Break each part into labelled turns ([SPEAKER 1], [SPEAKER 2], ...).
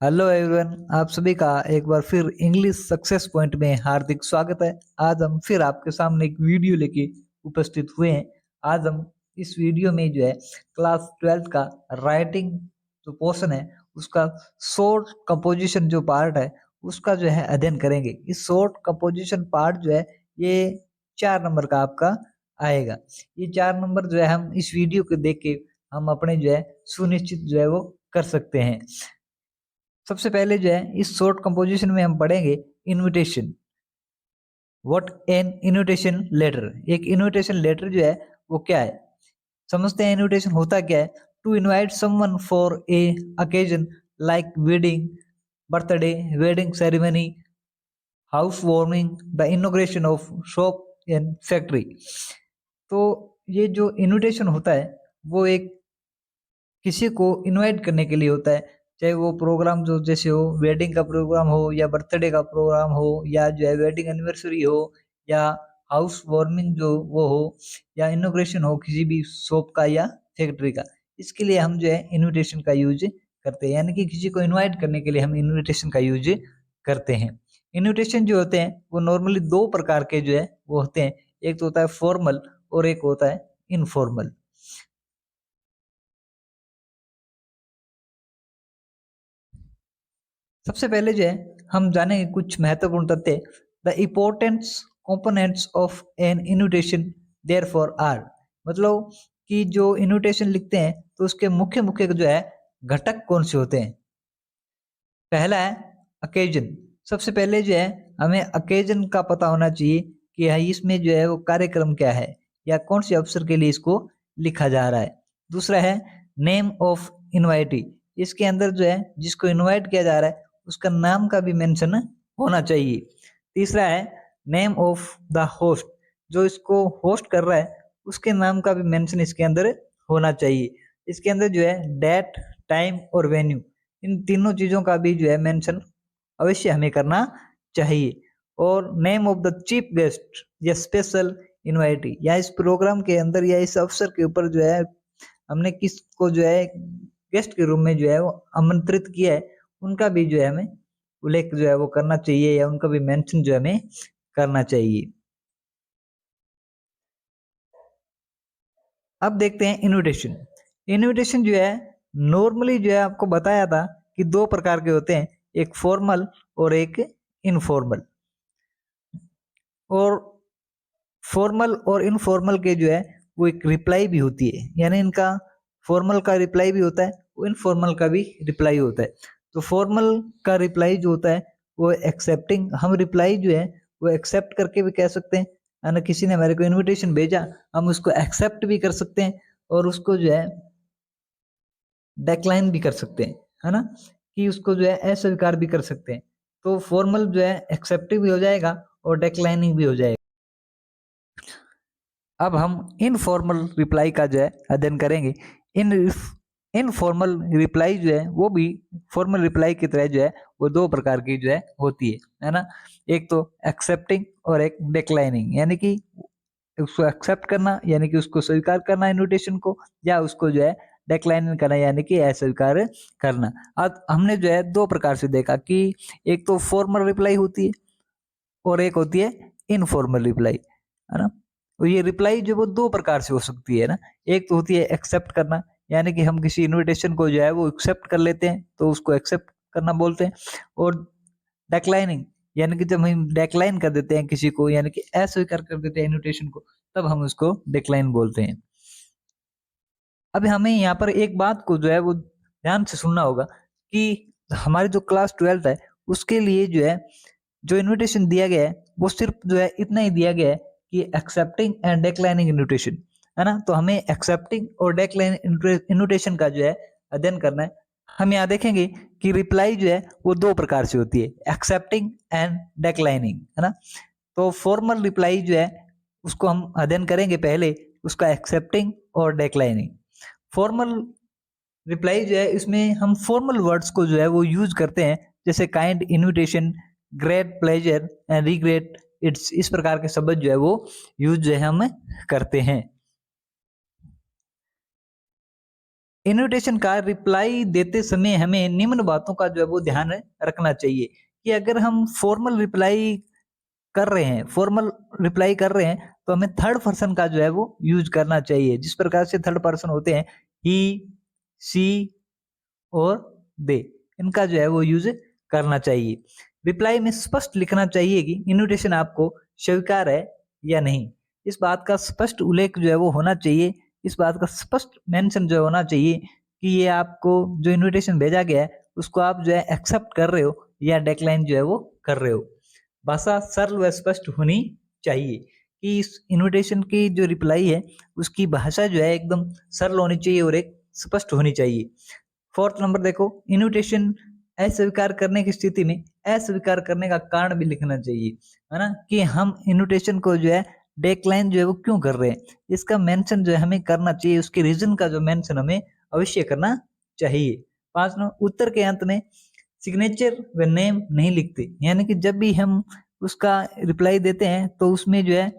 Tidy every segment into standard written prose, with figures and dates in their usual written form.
[SPEAKER 1] Hello everyone, आप सभी का एक बार फिर इंग्लिश सक्सेस पॉइंट में हार्दिक स्वागत है। आज हम फिर आपके सामने एक वीडियो लेके उपस्थित हुए हैं। आज हम इस वीडियो में जो है क्लास 12th का राइटिंग जो पोर्शन है उसका शॉर्ट कंपोजिशन जो पार्ट है उसका जो है अध्ययन करेंगे। इस शॉर्ट कंपोजिशन पार्ट जो है ये 4 नंबर का आपका आएगा। ये 4 नंबर जो है हम इस वीडियो को देख के हम अपने जो है सुनिश्चित जो है वो कर सकते हैं। सबसे पहले जो है इस शॉर्ट कंपोजिशन में हम पढ़ेंगे invitation. What an invitation letter. एक इनविटेशन लेटर जो है वो क्या है, समझते हैं। इनविटेशन होता क्या है? To invite someone for a occasion like wedding, birthday, wedding ceremony, house warming, the inauguration of shop and factory. तो ये जो इनविटेशन होता है वो एक किसी को इनवाइट करने के लिए होता है, चाहे वो प्रोग्राम जो जैसे हो, वेडिंग का प्रोग्राम हो या बर्थडे का प्रोग्राम हो या जो है वेडिंग एनिवर्सरी हो या हाउस वार्मिंग जो वो हो या इनॉग्रेशन हो किसी भी शॉप का या फैक्ट्री का। इसके लिए हम जो है इनविटेशन का यूज करते हैं, यानी कि किसी को इनवाइट करने के लिए हम इनविटेशन का यूज करते हैं। इनविटेशन जो होते हैं वो नॉर्मली 2 प्रकार के जो है वो होते हैं। एक तो होता है फॉर्मल और एक होता है इनफॉर्मल। सबसे पहले जो है हम जानेंगे कुछ महत्वपूर्ण तथ्य। The importance components of an invitation there four are. मतलब कि जो इन्विटेशन लिखते हैं तो उसके मुख्य मुख्य जो है घटक कौन से होते हैं। पहला है अकेजन। सबसे पहले जो है हमें अकेजन का पता होना चाहिए कि हाँ, इसमें जो है वो कार्यक्रम क्या है या कौन से अवसर के लिए इसको लिखा जा रहा है। दूसरा है नेम ऑफ इनवाइटी। इसके अंदर जो है जिसको इनवाइट किया जा रहा है उसका नाम का भी मेंशन होना चाहिए। तीसरा है नेम ऑफ द होस्ट। जो इसको होस्ट कर रहा है उसके नाम का भी मेंशन इसके अंदर होना चाहिए। इसके अंदर जो है डेट, टाइम और वेन्यू, इन तीनों चीजों का भी जो है मेंशन अवश्य हमें करना चाहिए। और name of the chief guest या स्पेशल इनवाइटी, या इस प्रोग्राम के अंदर या इस अवसर के ऊपर जो है हमने किसको जो है गेस्ट के रूप में जो है वो आमंत्रित किया है, उनका भी जो है हमें उल्लेख जो है वो करना चाहिए या उनका भी मेंशन जो है हमें करना चाहिए। अब देखते हैं इनविटेशन। इनविटेशन जो है नॉर्मली जो है आपको बताया था कि 2 प्रकार के होते हैं, एक फॉर्मल और एक इनफॉर्मल। और फॉर्मल और इनफॉर्मल के जो है वो एक रिप्लाई भी होती है, यानी इनका फॉर्मल का रिप्लाई भी होता है, इनफॉर्मल का भी रिप्लाई होता है। तो फॉर्मल का रिप्लाई जो होता है वो एक्सेप्टिंग, हम रिप्लाई जो है वो एक्सेप्ट करके भी कह सकते हैं, यानी किसी ने हमारे को इनविटेशन भेजा हम उसको एक्सेप्ट भी कर सकते हैं और उसको जो है डेक्लाइन भी कर सकते हैं, है ना, कि उसको जो है अस्वीकार भी कर सकते हैं। तो फॉर्मल जो है एक्सेप्टिव भी हो जाएगा और डेक्लाइनिंग भी हो जाएगा। अब हम इनफॉर्मल रिप्लाई का जो है अध्ययन करेंगे। इन इनफॉर्मल रिप्लाई जो है वो भी फॉर्मल रिप्लाई की तरह जो है वो 2 प्रकार की जो है होती है ना। एक तो एक्सेप्टिंग और एक डिक्लाइनिंग, यानी कि उसको एक्सेप्ट करना यानी कि उसको स्वीकार करना इनविटेशन को, या उसको जो है डिक्लाइन करना यानी कि अस्वीकार करना। अब हमने जो है 2 प्रकार से देखा कि एक तो फॉर्मल रिप्लाई होती है और एक होती है इनफॉर्मल रिप्लाई, है ना। और ये रिप्लाई जो वो 2 प्रकार से हो सकती है ना। एक तो होती है एक्सेप्ट करना, यानी कि हम किसी इनविटेशन को जो है वो एक्सेप्ट कर लेते हैं तो उसको एक्सेप्ट करना बोलते हैं। और डेक्लाइनिंग, यानी कि जब हम डेक्लाइन कर देते हैं किसी को, यानी कि अस्वीकार कर देते हैं इनविटेशन को, तब हम उसको डिक्लाइन बोलते हैं। अब हमें यहाँ पर एक बात को जो है वो ध्यान से सुनना होगा कि हमारी जो क्लास 12th है उसके लिए जो है जो इनविटेशन दिया गया है वो सिर्फ जो है इतना ही दिया गया है कि एक्सेप्टिंग एंड डिक्लाइनिंग इनविटेशन, है ना। तो हमें एक्सेप्टिंग और डिक्लाइन इनविटेशन का जो है अध्ययन करना है। हम यहाँ देखेंगे कि रिप्लाई जो है वो 2 प्रकार से होती है, एक्सेप्टिंग एंड डिक्लाइनिंग, है ना। तो फॉर्मल रिप्लाई जो है उसको हम अध्ययन करेंगे पहले, उसका एक्सेप्टिंग और डिक्लाइनिंग। फॉर्मल रिप्लाई जो है इसमें हम फॉर्मल वर्ड्स को जो है वो यूज करते हैं, जैसे kind, invitation, great pleasure and regret it's, इस प्रकार के शब्द जो है वो यूज जो है हम करते हैं। इन्विटेशन का रिप्लाई देते समय हमें निम्न बातों का जो है वो ध्यान रखना चाहिए कि अगर हम फॉर्मल रिप्लाई कर रहे हैं, तो हमें थर्ड पर्सन का जो है वो यूज करना चाहिए। जिस प्रकार से थर्ड पर्सन होते हैं ही, शी और दे, इनका जो है वो यूज करना चाहिए। रिप्लाई में स्पष्ट लिखना चाहिए कि इन्विटेशन आपको स्वीकार है या नहीं। इस बात का स्पष्ट उल्लेख जो है वो होना चाहिए, इस बात का स्पष्ट मेंशन जो होना चाहिए कि ये आपको जो इन्विटेशन भेजा गया है उसको आप जो है एक्सेप्ट कर रहे हो या डिक्लाइन जो है वो कर रहे हो। भाषा सरल व स्पष्ट होनी चाहिए कि इस इन्विटेशन की जो रिप्लाई है उसकी भाषा जो है एकदम सरल होनी चाहिए और एक स्पष्ट होनी चाहिए। फोर्थ नंबर देखो, इन्विटेशन अस्वीकार करने की स्थिति में अस्वीकार करने का कारण भी लिखना चाहिए, है ना, कि हम इन्विटेशन को जो है डेक्लाइन जो है वो क्यों कर रहे हैं, इसका मेंशन जो है हमें करना चाहिए, उसके रीजन का जो मेंशन हमें अवश्य करना चाहिए। 5 नंबर, उत्तर के अंत में सिग्नेचर व नेम नहीं लिखते, यानी कि जब भी हम उसका रिप्लाई देते हैं तो उसमें जो है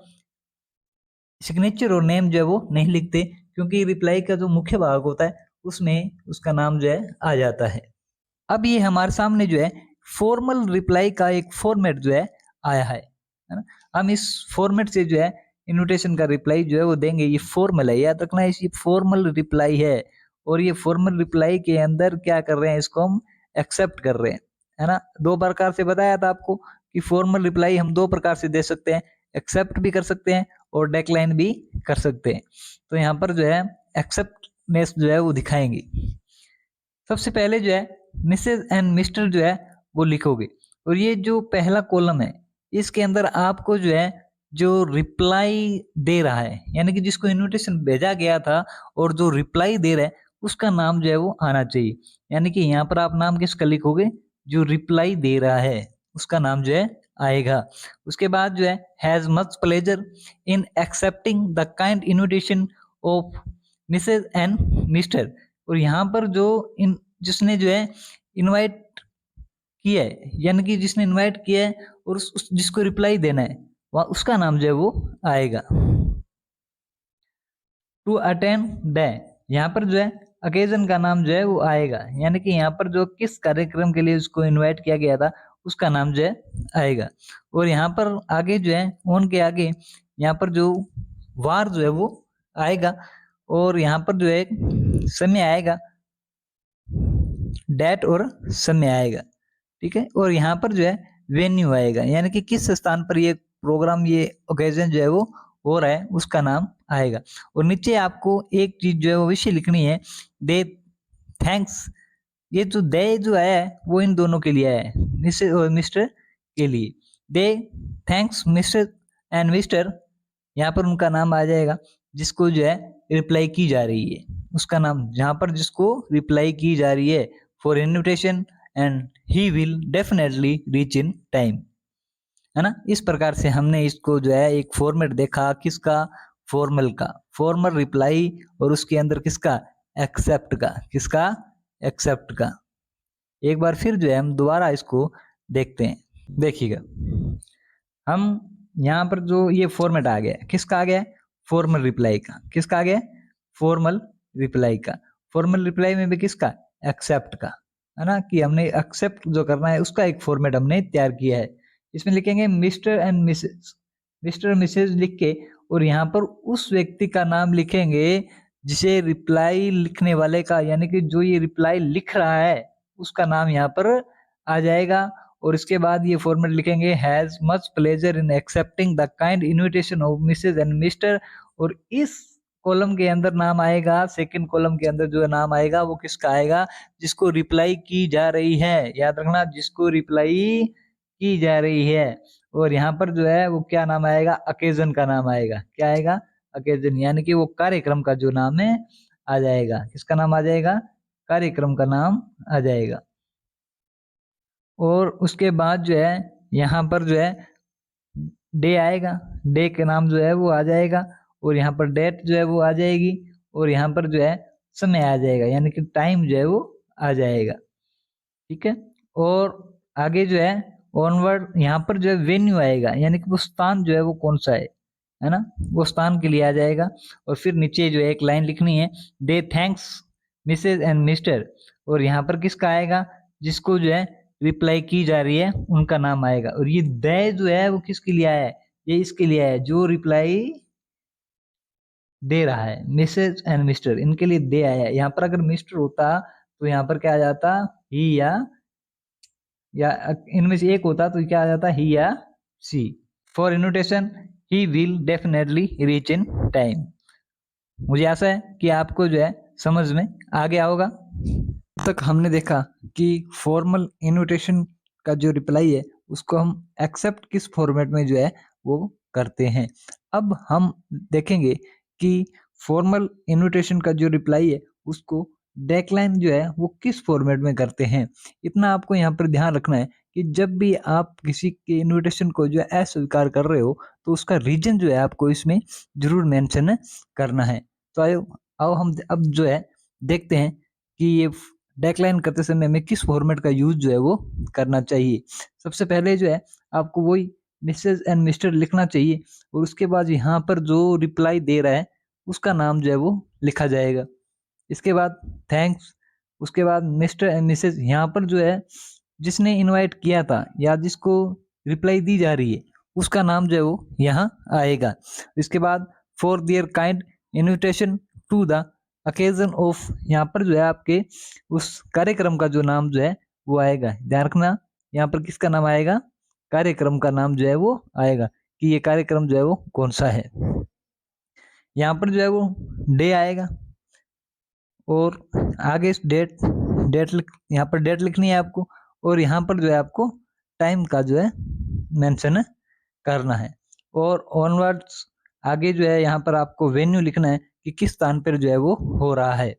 [SPEAKER 1] सिग्नेचर और नेम जो है वो नहीं लिखते, क्योंकि रिप्लाई का जो मुख्य भाग होता है उसमें उसका नाम जो है आ जाता है। अब ये हमारे सामने जो है फॉर्मल रिप्लाई का एक फॉर्मेट जो है आया है ना। हम इस फॉर्मेट से जो है इनविटेशन का रिप्लाई जो है वो देंगे। ये फॉर्मल है, याद रखना, ये फॉर्मल रिप्लाई है और ये फॉर्मल रिप्लाई के अंदर क्या कर रहे हैं, इसको हम एक्सेप्ट कर रहे हैं, है ना। दो प्रकार से बताया था आपको कि फॉर्मल रिप्लाई हम दो प्रकार से दे सकते हैं, एक्सेप्ट भी कर सकते हैं और डेक्लाइन भी कर सकते हैं। तो यहाँ पर जो है एक्सेप्टनेस जो है वो दिखाएंगे। सबसे पहले जो है मिसेज एंड मिस्टर जो है वो लिखोगे और ये जो पहला कॉलम है इसके अंदर आपको जो है जो रिप्लाई दे रहा है, यानी कि जिसको इनविटेशन भेजा गया था और जो रिप्लाई दे रहा है उसका नाम जो है वो आना चाहिए। यानी कि यहाँ पर आप नाम किसका लिखोगे, जो रिप्लाई दे रहा है उसका नाम जो है आएगा। उसके बाद जो है has much pleasure in accepting the kind invitation of Mrs and Mr, और यहाँ पर जो इन जिसने जो है इनवाइट किया है, यानी कि जिसने इनवाइट किया है और जिसको रिप्लाई देना है वह उसका नाम जो है वो आएगा। टू अटेंड द, यहाँ पर जो है अकेजन का नाम जो है वो आएगा, यानी कि यहाँ पर जो किस कार्यक्रम के लिए उसको इनवाइट किया गया था उसका नाम जो है आएगा। और यहाँ पर आगे जो है ऑन के आगे यहाँ पर जो वार जो है वो आएगा और यहाँ पर जो है समय आएगा, डेट और समय आएगा, ठीक है। और यहाँ पर जो है वेन्यू आएगा, यानी कि किस स्थान पर ये प्रोग्राम, ये ओकेजन जो है वो हो रहा है उसका नाम आएगा। और नीचे आपको एक चीज जो है वो विषय लिखनी है, दे थैंक्स। ये जो दे जो आया है वो इन दोनों के लिए आया है, मिसेस और मिस्टर के लिए। दे थैंक्स मिस्टर एंड मिस्टर, यहाँ पर उनका नाम आ जाएगा जिसको जो है रिप्लाई की जा रही है, उसका नाम जहाँ पर जिसको रिप्लाई की जा रही है for invitation and he will definitely reach in time, है ना। इस प्रकार से हमने इसको जो है एक फॉर्मेट देखा, किसका, फॉर्मल का, फॉर्मल रिप्लाई, और उसके अंदर किसका, एक्सेप्ट का, किसका, एक्सेप्ट का। एक बार फिर जो है हम दोबारा इसको देखते हैं, देखिएगा। हम यहाँ पर जो ये फॉर्मेट आ गया, किसका आ गया, फॉर्मल रिप्लाई का, किसका आ गया, फॉर्मल रिप्लाई का। फॉर्मल रिप्लाई में भी किसका, एक्सेप्ट का, है ना, कि हमने एक्सेप्ट जो करना है उसका एक फॉर्मेट हमने तैयार किया है। इसमें लिखेंगे मिस्टर एंड मिसेज, मिस्टर और मिसेज लिख के, और यहाँ पर उस व्यक्ति का नाम लिखेंगे जिसे रिप्लाई लिखने वाले का, यानी कि जो ये रिप्लाई लिख रहा है उसका नाम यहाँ पर आ जाएगा। और इसके बाद ये फॉर्मेट लिखेंगे has much pleasure in accepting the kind invitation of Mrs and Mr, और इस कॉलम के अंदर नाम आएगा, सेकंड कॉलम के अंदर जो नाम आएगा वो किसका आएगा, जिसको रिप्लाई की जा रही है, याद रखना, जिसको रिप्लाई की जा रही है। और यहाँ पर जो है वो क्या नाम आएगा, अकेजन का नाम आएगा, क्या आएगा, अकेजन, यानी कि वो कार्यक्रम का जो नाम है आ जाएगा, किसका नाम आ जाएगा, कार्यक्रम का नाम आ जाएगा। और उसके बाद जो है यहाँ पर जो है डे आएगा, डे के नाम जो है वो आ जाएगा, और यहाँ पर डेट जो है वो आ जाएगी, और यहाँ पर जो है समय आ जाएगा, यानी कि टाइम जो है वो आ जाएगा, ठीक है। और आगे जो है ऑनवर्ड, यहाँ पर जो है वेन्यू आएगा, यानी कि वो स्थान जो है वो कौन सा है ना, वो स्थान के लिए आ जाएगा। और फिर नीचे जो है एक लाइन लिखनी है, दे थैंक्स मिसेज एंड मिस्टर, और यहाँ पर किसका आएगा, जिसको जो है रिप्लाई की जा रही है उनका नाम आएगा। और ये दे जो है वो किसके लिए आया है, ये इसके लिए आया है जो रिप्लाई दे रहा है। मिसेज एंड मिस्टर इनके लिए दे आया है। यहाँ पर अगर मिस्टर होता तो यहाँ पर क्या आ जाता, ही या इनमें से एक होता तो क्या आ जाता, ही या she. For invitation he will definitely reach in time. मुझे आशा है कि आपको जो है समझ में आ गया होगा। अब तक हमने देखा कि फॉर्मल इनविटेशन का जो रिप्लाई है उसको हम एक्सेप्ट किस फॉर्मेट में जो है वो करते हैं। अब हम देखेंगे कि फॉर्मल इनविटेशन का जो रिप्लाई है उसको डेक्लाइन जो है वो किस फॉर्मेट में करते हैं। इतना आपको यहाँ पर ध्यान रखना है कि जब भी आप किसी के इनविटेशन को जो है अस्वीकार कर रहे हो तो उसका रीजन जो है आपको इसमें जरूर मेंशन करना है। तो आओ हम अब जो है देखते हैं कि ये डेक्लाइन करते समय हमें किस फॉर्मेट का यूज जो है वो करना चाहिए। सबसे पहले जो है आपको वही मिसेज एंड मिस्टर लिखना चाहिए और उसके बाद यहाँ पर जो रिप्लाई दे रहा है उसका नाम जो है वो लिखा जाएगा। इसके बाद थैंक्स, उसके बाद मिस्टर एंड मिसेज, यहाँ पर जो है जिसने इनवाइट किया था या जिसको रिप्लाई दी जा रही है उसका नाम जो है वो यहाँ आएगा। इसके बाद for their kind invitation to the occasion of, यहाँ पर जो है आपके उस कार्यक्रम का जो नाम जो है वो आएगा। ध्यान रखना यहाँ पर किसका नाम आएगा, कार्यक्रम का नाम जो है वो आएगा कि ये कार्यक्रम जो है वो कौन सा है। यहाँ पर जो है वो डे आएगा और आगे इस डेट यहाँ पर डेट लिखनी है आपको और यहाँ पर जो है आपको टाइम का जो है मेंशन करना है। और ऑनवर्ड्स आगे जो है यहाँ पर आपको वेन्यू लिखना है कि किस स्थान पर जो है वो हो रहा है।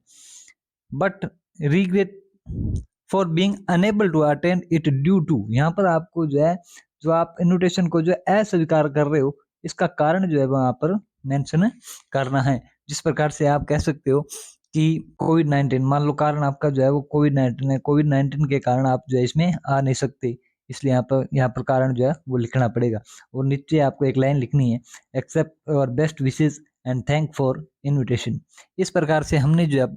[SPEAKER 1] But regret for being unable to attend it due to, यहाँ पर आपको जो है जो आप इन्विटेशन को जो है अस्वीकार कर रहे हो इसका कारण जो है वहां पर मेंशन करना है। जिस प्रकार से आप कह सकते हो कि कोविड-19, मान लो कारण आपका जो है वो कोविड-19 है, कोविड-19 के कारण आप जो है इसमें आ नहीं सकते, इसलिए यहाँ पर कारण जो है वो लिखना पड़ेगा। और नीचे आपको एक लाइन लिखनी है, एक्सेप्ट और best wishes and thank for invitation. इस प्रकार से हमने जो है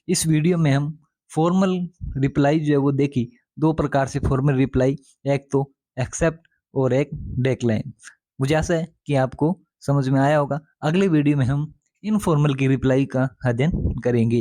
[SPEAKER 1] इस वीडियो में हम फॉर्मल रिप्लाई जो है वो देखी। दो प्रकार से फॉर्मल रिप्लाई, एक तो एक्सेप्ट और एक डेक्लाइन। मुझे आशा है कि आपको समझ में आया होगा। अगले वीडियो में हम इनफॉर्मल की रिप्लाई का अध्ययन करेंगे।